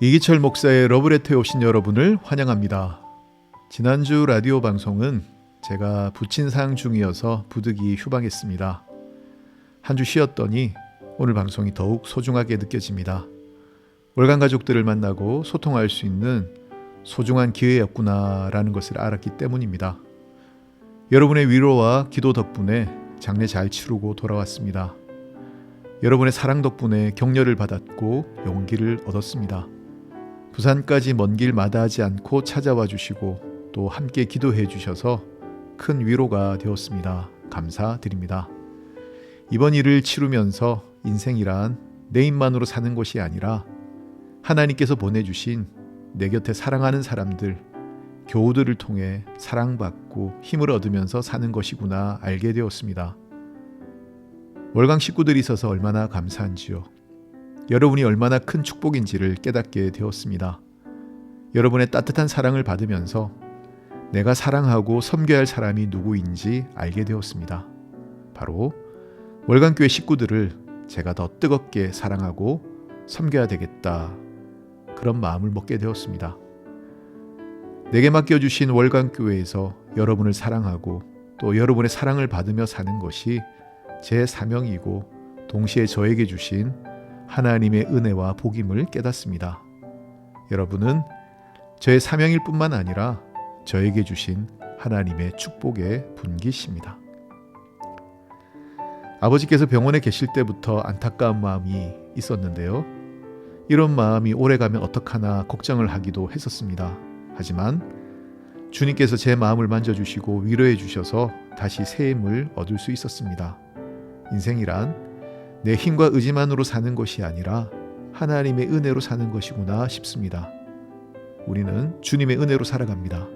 이기철 목사의 러브레터에 오신 여러분을 환영합니다. 지난주 라디오 방송은 제가 부친상 중이어서 부득이 휴방했습니다. 한 주 쉬었더니 오늘 방송이 더욱 소중하게 느껴집니다. 월간 가족들을 만나고 소통할 수 있는 소중한 기회였구나라는 것을 알았기 때문입니다. 여러분의 위로와 기도 덕분에 장례 잘 치르고 돌아왔습니다. 여러분의 사랑 덕분에 격려를 받았고 용기를 얻었습니다. 부산까지 먼 길 마다하지 않고 찾아와 주시고 또 함께 기도해 주셔서 큰 위로가 되었습니다. 감사드립니다. 이번 일을 치르면서 인생이란 내 입만으로 사는 것이 아니라 하나님께서 보내주신 내 곁에 사랑하는 사람들, 교우들을 통해 사랑받고 힘을 얻으면서 사는 것이구나 알게 되었습니다. 월강 식구들이 있어서 얼마나 감사한지요. 여러분이 얼마나 큰 축복인지를 깨닫게 되었습니다. 여러분의 따뜻한 사랑을 받으면서 내가 사랑하고 섬겨야 할 사람이 누구인지 알게 되었습니다. 바로 월강교회 식구들을 제가 더 뜨겁게 사랑하고 섬겨야 되겠다. 그런 마음을 먹게 되었습니다. 내게 맡겨주신 월강교회에서 여러분을 사랑하고 또 여러분의 사랑을 받으며 사는 것이 제 사명이고 동시에 저에게 주신 하나님의 은혜와 복임을 깨닫습니다. 여러분은 저의 사명일 뿐만 아니라 저에게 주신 하나님의 축복의 분기십니다. 아버지께서 병원에 계실 때부터 안타까운 마음이 있었는데요. 이런 마음이 오래가면 어떡하나 걱정을 하기도 했었습니다. 하지만 주님께서 제 마음을 만져주시고 위로해 주셔서 다시 새 힘을 얻을 수 있었습니다. 인생이란 내 힘과 의지만으로 사는 것이 아니라 하나님의 은혜로 사는 것이구나 싶습니다. 우리는 주님의 은혜로 살아갑니다.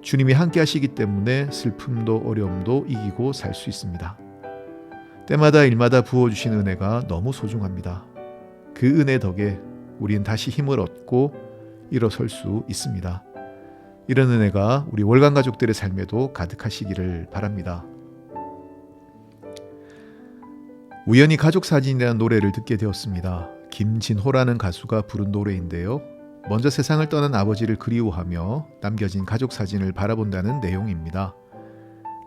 주님이 함께 하시기 때문에 슬픔도 어려움도 이기고 살 수 있습니다. 때마다 일마다 부어주신 은혜가 너무 소중합니다. 그 은혜 덕에 우리는 다시 힘을 얻고 일어설 수 있습니다. 이런 은혜가 우리 월간 가족들의 삶에도 가득하시기를 바랍니다. 우연히 가족사진이라는 노래를 듣게 되었습니다. 김진호라는 가수가 부른 노래인데요. 먼저 세상을 떠난 아버지를 그리워하며 남겨진 가족사진을 바라본다는 내용입니다.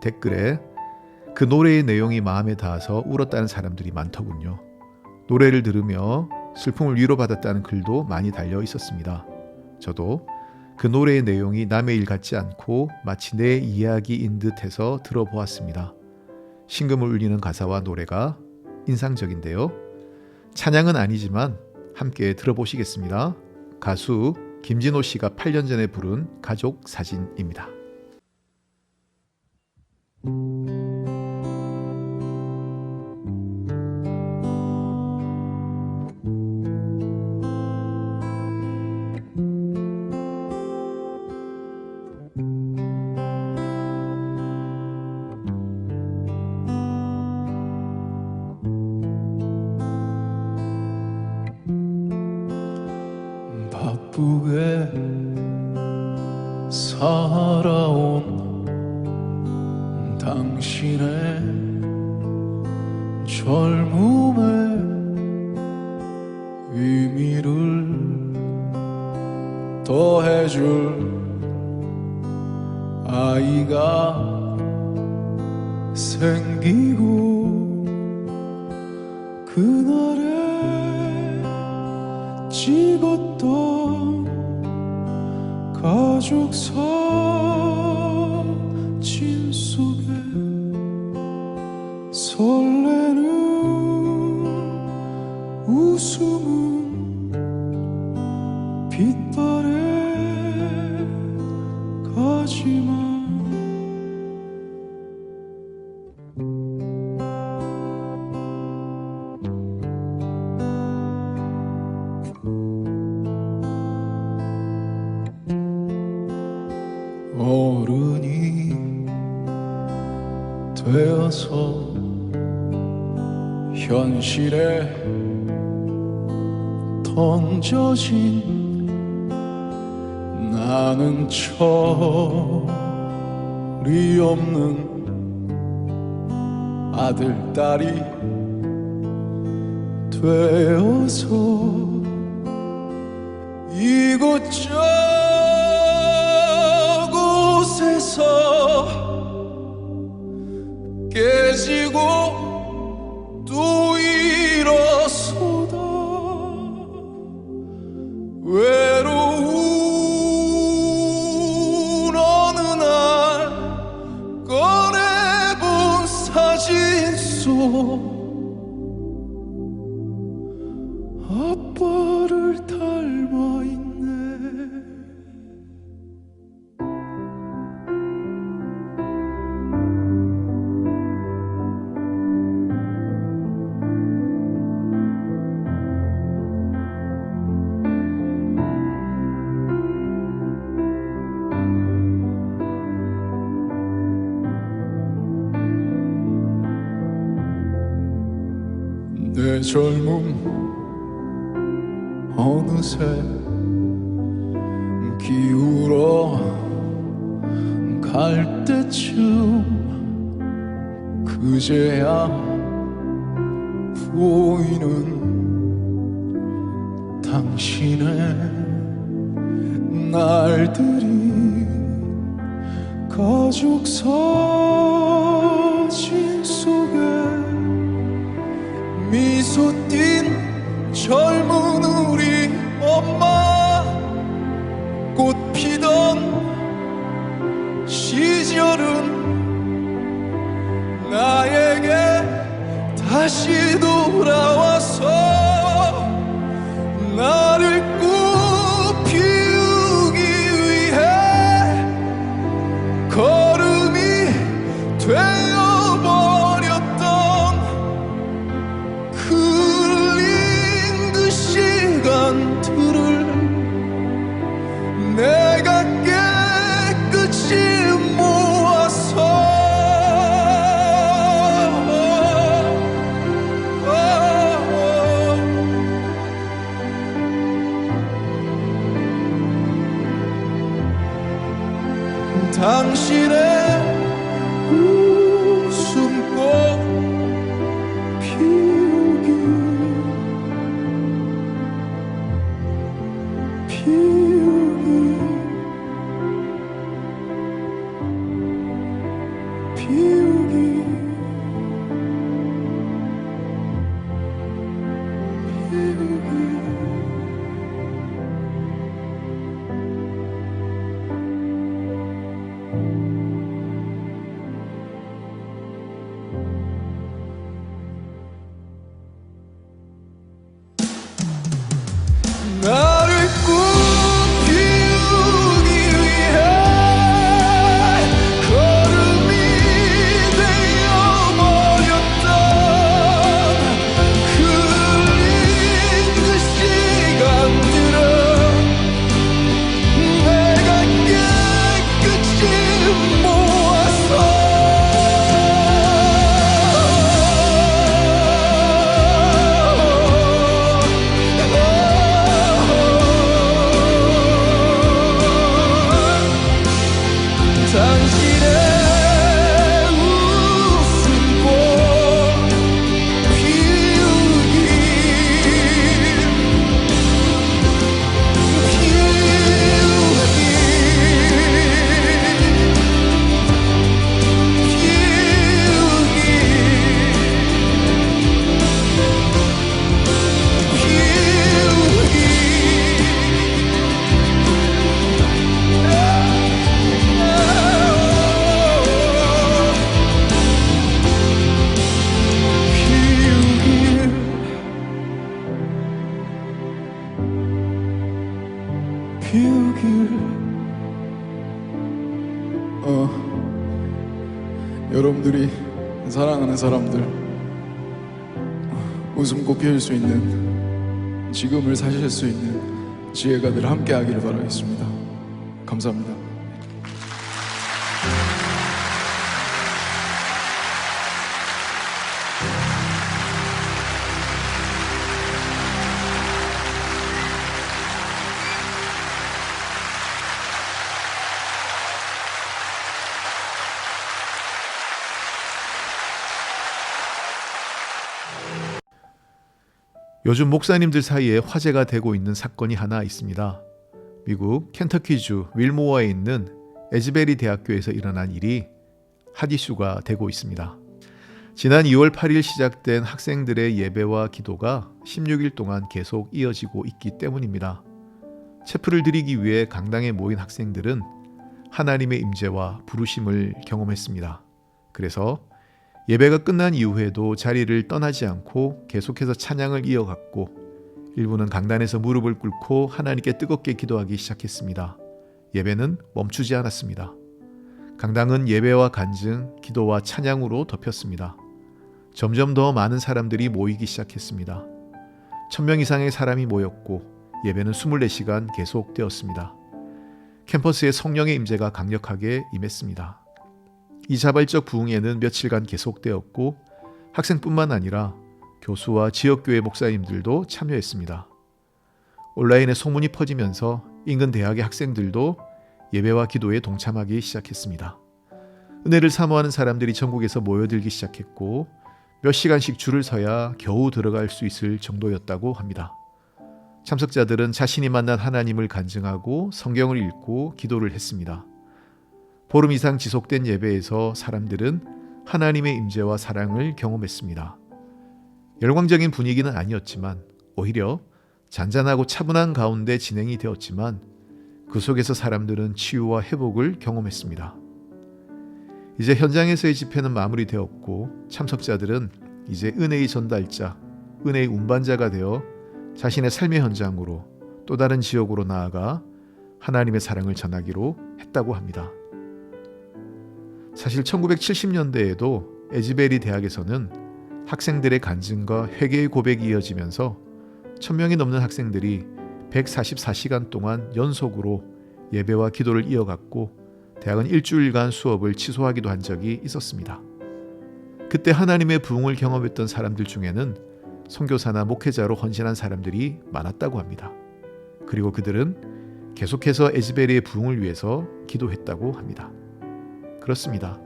댓글에 그 노래의 내용이 마음에 닿아서 울었다는 사람들이 많더군요. 노래를 들으며 슬픔을 위로받았다는 글도 많이 달려 있었습니다. 저도 그 노래의 내용이 남의 일 같지 않고 마치 내 이야기인 듯해서 들어보았습니다. 신금을 울리는 가사와 노래가 인상적인데요. 찬양은 아니지만 함께 들어보시겠습니다. 가수 김진호 씨가 8년 전에 부른 가족 사진입니다. 바쁘게 살아온 당신의 젊음의 의미를 더해줄 아이가 생기고 그날의 찍었던 가족 사진 속에 설레는 웃음은 빛바래 가지만 어른이 되어서 현실에 던져진 나는 철이 없는 아들, 딸이 되어서 이곳저곳에서 깨지고 또 일어서다 외로운 어느 날 꺼내본 사진 속 아빠를 닮아 있네. 내 젊음 어느새 기울어 갈 때쯤 그제야 보이는 당신의 날들이 가족 사진 속에 미소 띤 젊은 우리 엄마 꽃 피던 시절은 나에게 다시 돌아와서 나를 꽃 피우기 위해 걸음이 되어버렸던 흘린 그 시간들을 내가 깨끗이 모아서 당신의 웃음꽃 피우기 나를 꽃 피우기 위해 걸음이 되어버렸던 흘린 그 시간들은 내가 깨끗이 모아서 당신의 웃음꽃 피우기 여러분들이 사랑하는 사람들 웃음꽃 피울 수 있는 지금을 사실 수 있는 지혜가 늘 함께 하기를 바라겠습니다. 감사합니다. 요즘 목사님들 사이에 화제가 되고 있는 사건이 하나 있습니다. 미국 켄터키주 윌모어에 있는 에즈베리 대학교에서 일어난 일이 핫 이슈가 되고 있습니다. 지난 2월 8일 시작된 학생들의 예배와 기도가 16일 동안 계속 이어지고 있기 때문입니다. 체프를 드리기 위해 강당에 모인 학생들은 하나님의 임재와 부르심을 경험했습니다. 그래서 예배가 끝난 이후에도 자리를 떠나지 않고 계속해서 찬양을 이어갔고, 일부는 강단에서 무릎을 꿇고 하나님께 뜨겁게 기도하기 시작했습니다. 예배는 멈추지 않았습니다. 강당은 예배와 간증, 기도와 찬양으로 덮였습니다. 점점 더 많은 사람들이 모이기 시작했습니다. 1000명 이상의 사람이 모였고 예배는 24시간 계속되었습니다. 캠퍼스에 성령의 임재가 강력하게 임했습니다. 이 자발적 부흥회는 며칠간 계속되었고 학생뿐만 아니라 교수와 지역교회 목사님들도 참여했습니다. 온라인에 소문이 퍼지면서 인근 대학의 학생들도 예배와 기도에 동참하기 시작했습니다. 은혜를 사모하는 사람들이 전국에서 모여들기 시작했고 몇 시간씩 줄을 서야 겨우 들어갈 수 있을 정도였다고 합니다. 참석자들은 자신이 만난 하나님을 간증하고 성경을 읽고 기도를 했습니다. 보름 이상 지속된 예배에서 사람들은 하나님의 임재와 사랑을 경험했습니다. 열광적인 분위기는 아니었지만 오히려 잔잔하고 차분한 가운데 진행이 되었지만 그 속에서 사람들은 치유와 회복을 경험했습니다. 이제 현장에서의 집회는 마무리되었고 참석자들은 이제 은혜의 전달자, 은혜의 운반자가 되어 자신의 삶의 현장으로 또 다른 지역으로 나아가 하나님의 사랑을 전하기로 했다고 합니다. 사실 1970년대에도 에즈베리 대학에서는 학생들의 간증과 회개의 고백이 이어지면서 1000명이 넘는 학생들이 144시간 동안 연속으로 예배와 기도를 이어갔고 대학은 일주일간 수업을 취소하기도 한 적이 있었습니다. 그때 하나님의 부흥을 경험했던 사람들 중에는 선교사나 목회자로 헌신한 사람들이 많았다고 합니다. 그리고 그들은 계속해서 에즈베리의 부흥을 위해서 기도했다고 합니다. 그렇습니다.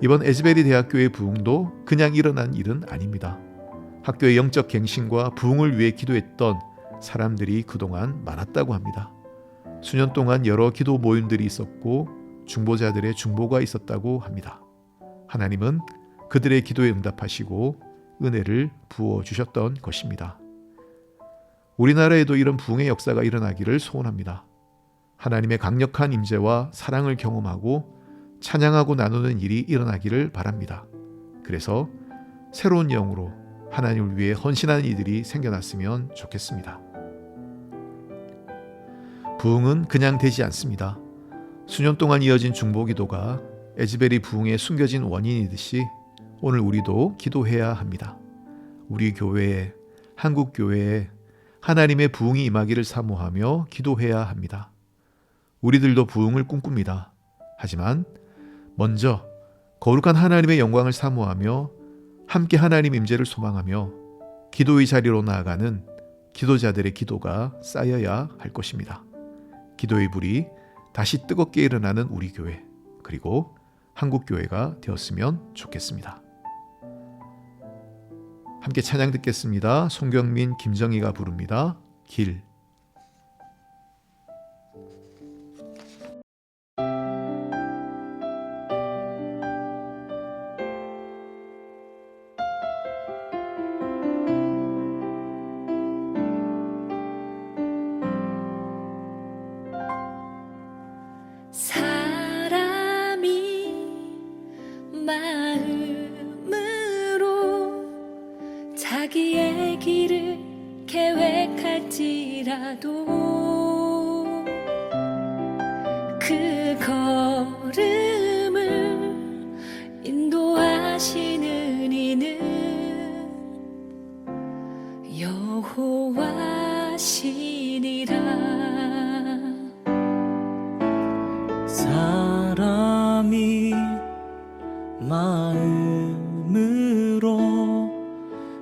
이번 에즈베리 대학교의 부흥도 그냥 일어난 일은 아닙니다. 학교의 영적 갱신과 부흥을 위해 기도했던 사람들이 그동안 많았다고 합니다. 수년 동안 여러 기도 모임들이 있었고 중보자들의 중보가 있었다고 합니다. 하나님은 그들의 기도에 응답하시고 은혜를 부어주셨던 것입니다. 우리나라에도 이런 부흥의 역사가 일어나기를 소원합니다. 하나님의 강력한 임재와 사랑을 경험하고 찬양하고 나누는 일이 일어나기를 바랍니다. 그래서 새로운 영으로 하나님을 위해 헌신하는 이들이 생겨났으면 좋겠습니다. 부흥은 그냥 되지 않습니다. 수년 동안 이어진 중보기도가 에즈베리 부흥의 숨겨진 원인이듯이 오늘 우리도 기도해야 합니다. 우리 교회에, 한국 교회에 하나님의 부흥이 임하기를 사모하며 기도해야 합니다. 우리들도 부흥을 꿈꿉니다. 하지만 먼저 거룩한 하나님의 영광을 사모하며 함께 하나님 임재를 소망하며 기도의 자리로 나아가는 기도자들의 기도가 쌓여야 할 것입니다. 기도의 불이 다시 뜨겁게 일어나는 우리 교회, 그리고 한국 교회가 되었으면 좋겠습니다. 함께 찬양 듣겠습니다. 송경민, 김정희가 부릅니다. 길. 자기의 길을 계획할지라도 그 걸음을 인도하시는 이는 여호와시니라. 사람이 마음으로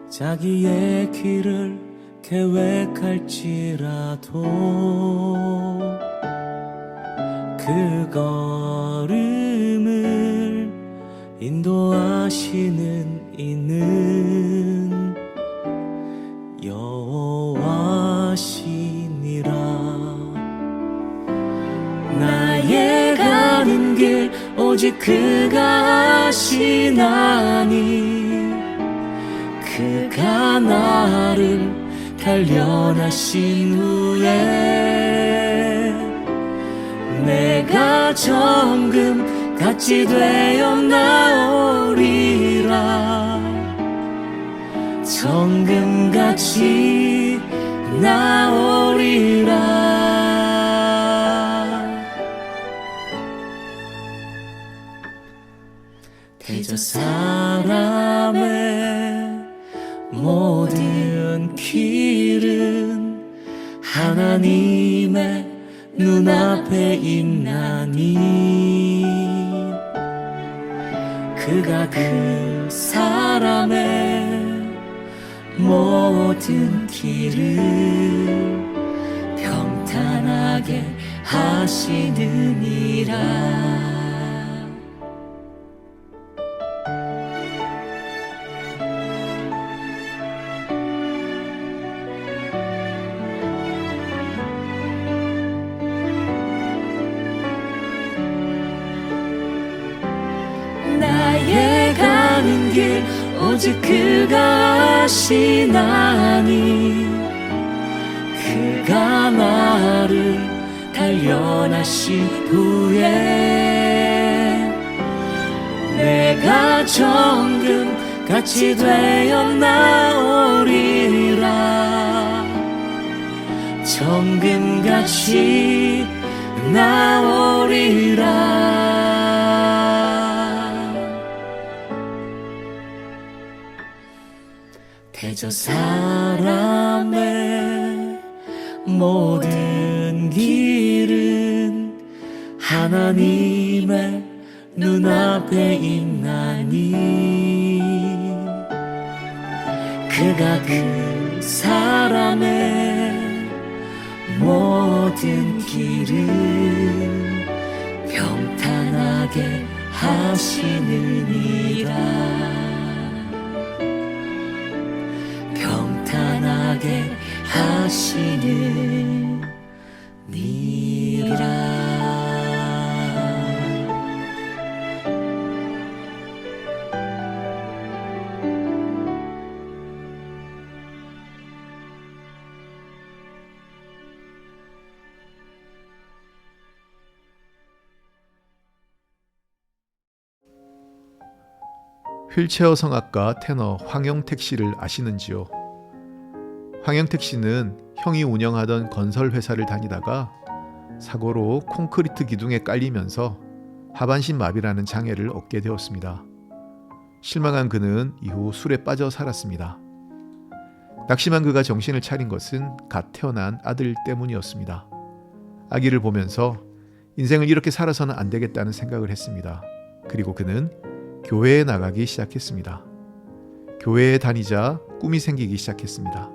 자기의 길을 계획할지라도 그 걸음을 인도하시는 이는 여호와시니라. 오직 그가 하시나니 그가 나를 단련하신 후에 내가 정금 같이 되어 나오리라. 정금같이 나오리라. 대저 사람의 모든 길은 하나님의 눈앞에 있나니 그가 그 사람의 모든 길을 평탄하게 하시느니라. 나의 가는 길 오직 그가 하시나니 그가 나를 단련하신 후에 내가 정금같이 되어 나오리라. 정금같이 나오리라. 대저 사람의 모든 길은 하나님의 눈앞에 있나니 그가 그 사람의 모든 길을 평탄하게 하시느니라. 평탄하게 하시느니라. 휠체어 성악가 테너 황영택 씨를 아시는지요? 황영택 씨는 형이 운영하던 건설 회사를 다니다가 사고로 콘크리트 기둥에 깔리면서 하반신 마비라는 장애를 얻게 되었습니다. 실망한 그는 이후 술에 빠져 살았습니다. 낙심한 그가 정신을 차린 것은 갓 태어난 아들 때문이었습니다. 아기를 보면서 인생을 이렇게 살아서는 안 되겠다는 생각을 했습니다. 그리고 그는 교회에 나가기 시작했습니다. 교회에 다니자 꿈이 생기기 시작했습니다.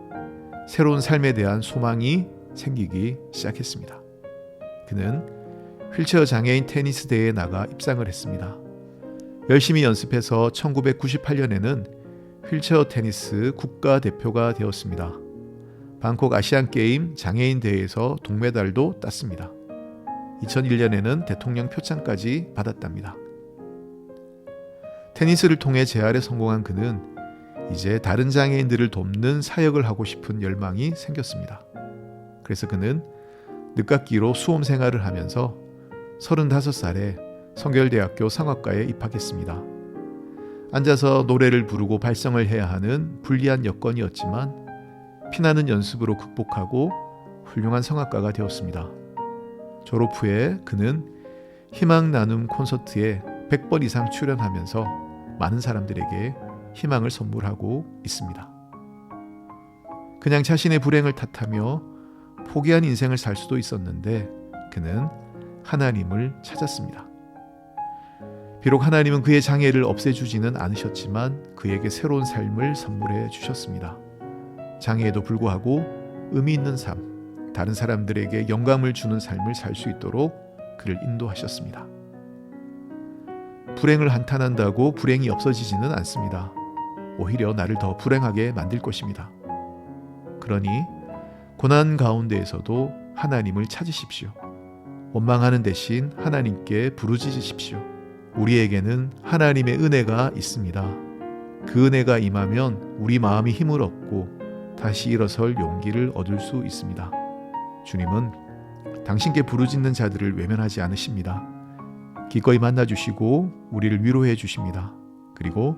새로운 삶에 대한 소망이 생기기 시작했습니다. 그는 휠체어 장애인 테니스 대회에 나가 입상을 했습니다. 열심히 연습해서 1998년에는 휠체어 테니스 국가대표가 되었습니다. 방콕 아시안게임 장애인 대회에서 동메달도 땄습니다. 2001년에는 대통령 표창까지 받았답니다. 테니스를 통해 재활에 성공한 그는 이제 다른 장애인들을 돕는 사역을 하고 싶은 열망이 생겼습니다. 그래서 그는 늦깎이로 수험 생활을 하면서 35살에 성결대학교 성악과에 입학했습니다. 앉아서 노래를 부르고 발성을 해야 하는 불리한 여건이었지만 피나는 연습으로 극복하고 훌륭한 성악가가 되었습니다. 졸업 후에 그는 희망 나눔 콘서트에 100번 이상 출연하면서 많은 사람들에게 희망을 선물하고 있습니다. 그냥 자신의 불행을 탓하며 포기한 인생을 살 수도 있었는데 그는 하나님을 찾았습니다. 비록 하나님은 그의 장애를 없애주지는 않으셨지만 그에게 새로운 삶을 선물해 주셨습니다. 장애에도 불구하고 의미 있는 삶, 다른 사람들에게 영감을 주는 삶을 살 수 있도록 그를 인도하셨습니다. 불행을 한탄한다고 불행이 없어지지는 않습니다. 오히려 나를 더 불행하게 만들 것입니다. 그러니 고난 가운데에서도 하나님을 찾으십시오. 원망하는 대신 하나님께 부르짖으십시오. 우리에게는 하나님의 은혜가 있습니다. 그 은혜가 임하면 우리 마음이 힘을 얻고 다시 일어설 용기를 얻을 수 있습니다. 주님은 당신께 부르짖는 자들을 외면하지 않으십니다. 기꺼이 만나주시고 우리를 위로해 주십니다. 그리고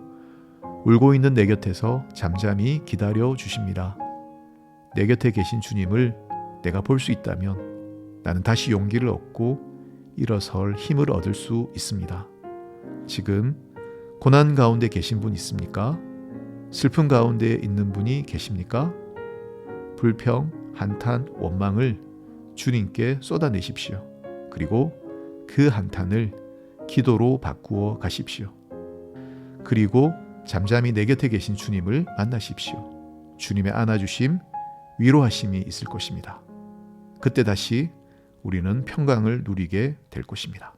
울고 있는 내 곁에서 잠잠히 기다려 주십니다. 내 곁에 계신 주님을 내가 볼 수 있다면 나는 다시 용기를 얻고 일어설 힘을 얻을 수 있습니다. 지금 고난 가운데 계신 분 있습니까? 슬픔 가운데 있는 분이 계십니까? 불평, 한탄, 원망을 주님께 쏟아내십시오. 그리고 그 한탄을 기도로 바꾸어 가십시오. 그리고 잠잠히 내 곁에 계신 주님을 만나십시오. 주님의 안아주심, 위로하심이 있을 것입니다. 그때 다시 우리는 평강을 누리게 될 것입니다.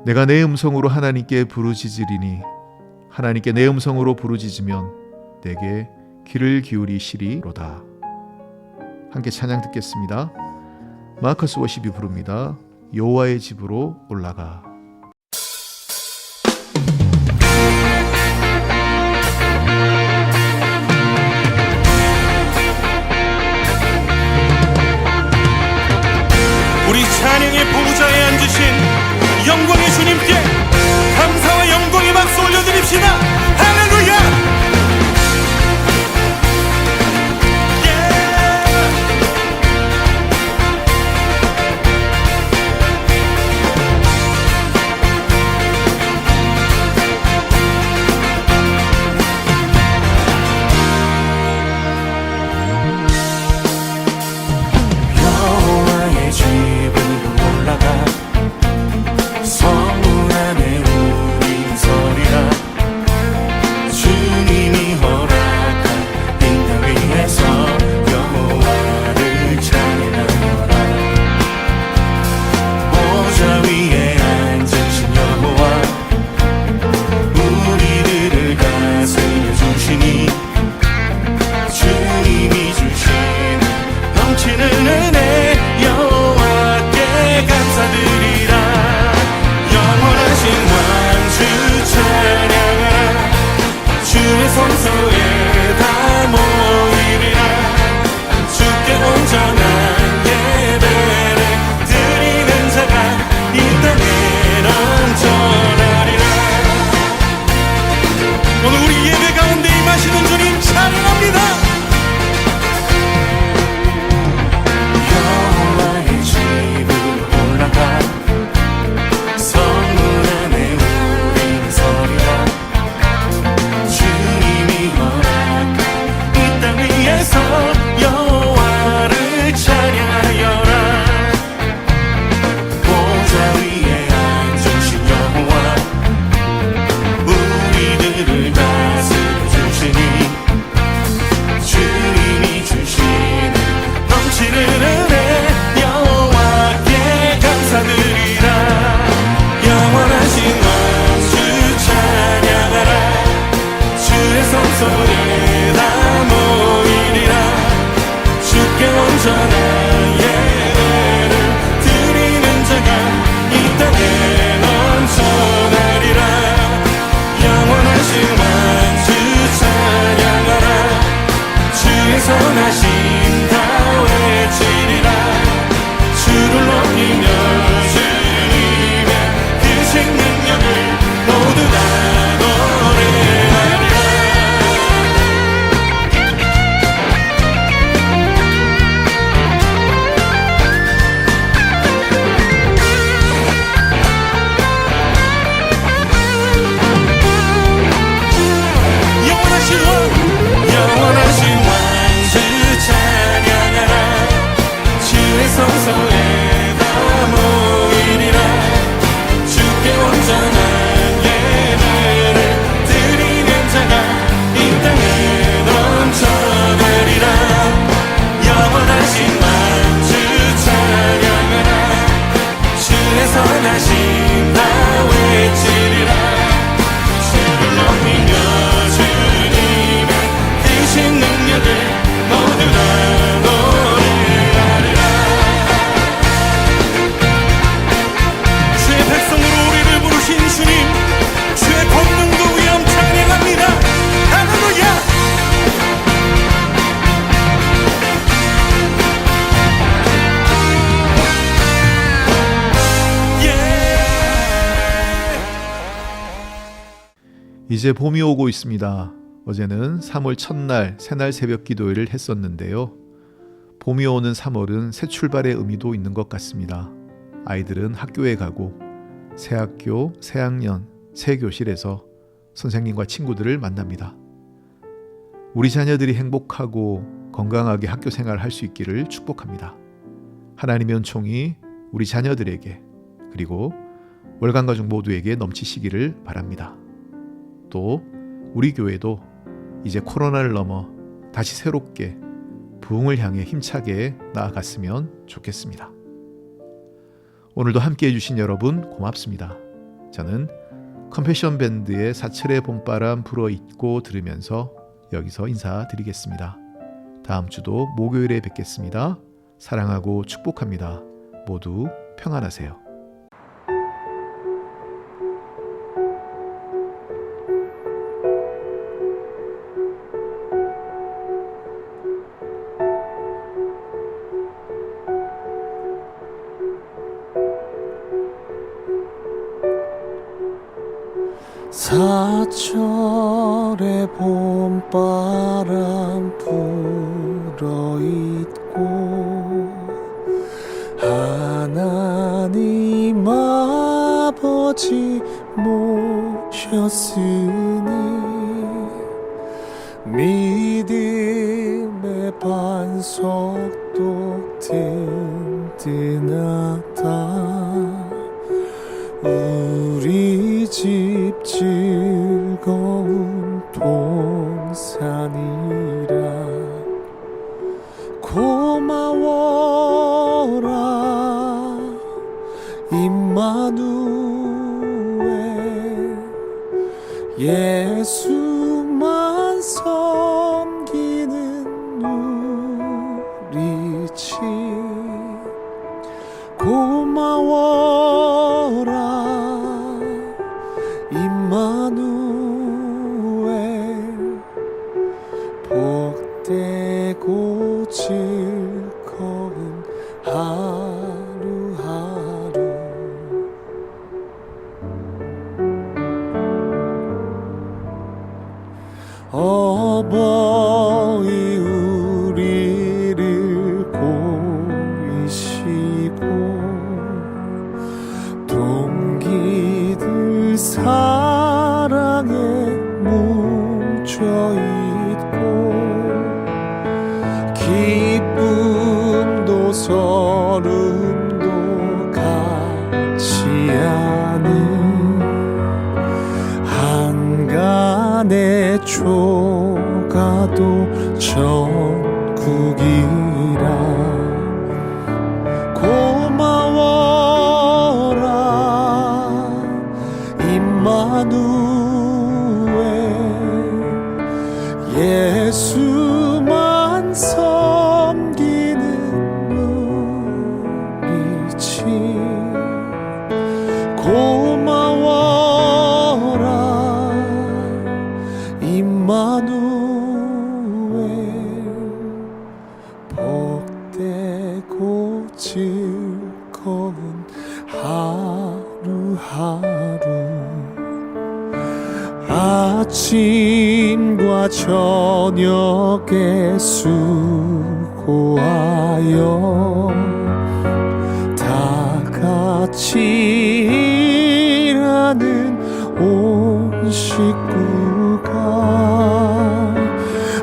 내가 내 음성으로 하나님께 부르짖으리니 하나님께 내 음성으로 부르짖으면 내게 귀를 기울이시리로다. 함께 찬양 듣겠습니다. 마커스 워십이 부릅니다. 여호와의 집으로 올라가. 우리 찬양의 보좌에 앉으신 영광의 주님께 감사와 영광의 박수 올려드립시다. 할렐루야. 여호와의 집으로 올라가 성문 안에 우리 서리라. 주님이 허락한 빈땅 위에서 여호와를 찬양하라. 보좌 위에 앉으신 여호와 우리들을 다스려 주시니 주님이 주시는 넘치는 은혜 여호와께 감사드리라. 영원하신 왕주 찬양하라. 주의 성소에 다 모이리라. 주께 온전한 예배를 드리는 자가 이 땅에 넘쳐나리라. 오늘 우리 예배 가운데 임하시는 주님 찬양합니다. 여호와의 집으로 올라가 성문 안에 우리 서리라. 주님이 허락한 이 땅 위에서 여호와를 찬양하여라. 보좌 위에 앉으신 여호와 우리들을 다스려 주시니 주님이 주시는 넘치는 은혜 여호와께 감사드리라. 영원하신 왕주 찬양하라. 주의 성소에 다 모이리라. 이제 봄이 오고 있습니다. 어제는 3월 첫날 새날 새벽 기도회를 했었는데요. 봄이 오는 3월은 새 출발의 의미도 있는 것 같습니다. 아이들은 학교에 가고 새 학교, 새 학년, 새 교실에서 선생님과 친구들을 만납니다. 우리 자녀들이 행복하고 건강하게 학교 생활을 할 수 있기를 축복합니다. 하나님의 은총이 우리 자녀들에게 그리고 월간가족 모두에게 넘치시기를 바랍니다. 또 우리 교회도 이제 코로나를 넘어 다시 새롭게 부흥을 향해 힘차게 나아갔으면 좋겠습니다. 오늘도 함께해 주신 여러분 고맙습니다. 저는 컴패션 밴드의 사철의 봄바람 불어입고 들으면서 여기서 인사드리겠습니다. 다음 주도 목요일에 뵙겠습니다. 사랑하고 축복합니다. 모두 평안하세요. 사철의 봄바람 불어있고 하나님 아버지 모셨으니 믿음의 반석도 든든하다. 우리 집 즐거운 동산이라. 고마워라 임마누엘. 예수만 섬기는 우리 집. 고마워라 임마누엘. 복되고 즐거운 하루하루. 어버이 우리를 고이시고 동기들 사랑에 뭉쳐있고 기쁨도 서름도 같이 하는 한간의 초가도 천국이라. 고마워라 임마누엘. 예수만 섬기는 우리 집. 고마워라 임마누엘. 복되고 즐거운 하루하루. 아침과 저녁에 수고하여 다 같이 일하는 온 식구가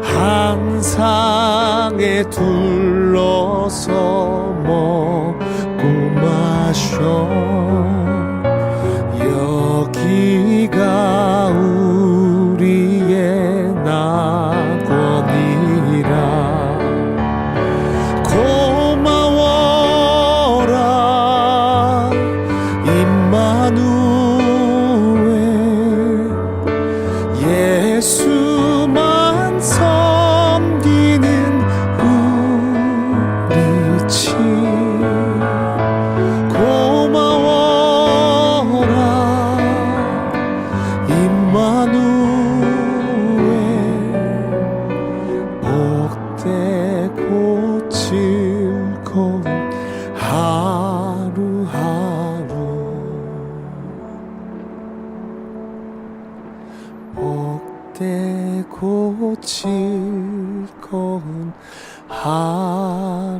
한 상에 둘러서 먹고 마셔. 여기가 우리의 낙원이라. 고마워라 임마누엘. 예수만 섬기는 우리 집. 고마워라 임마누엘. 복되고 즐거운 하루하루. 즐거운 하루하루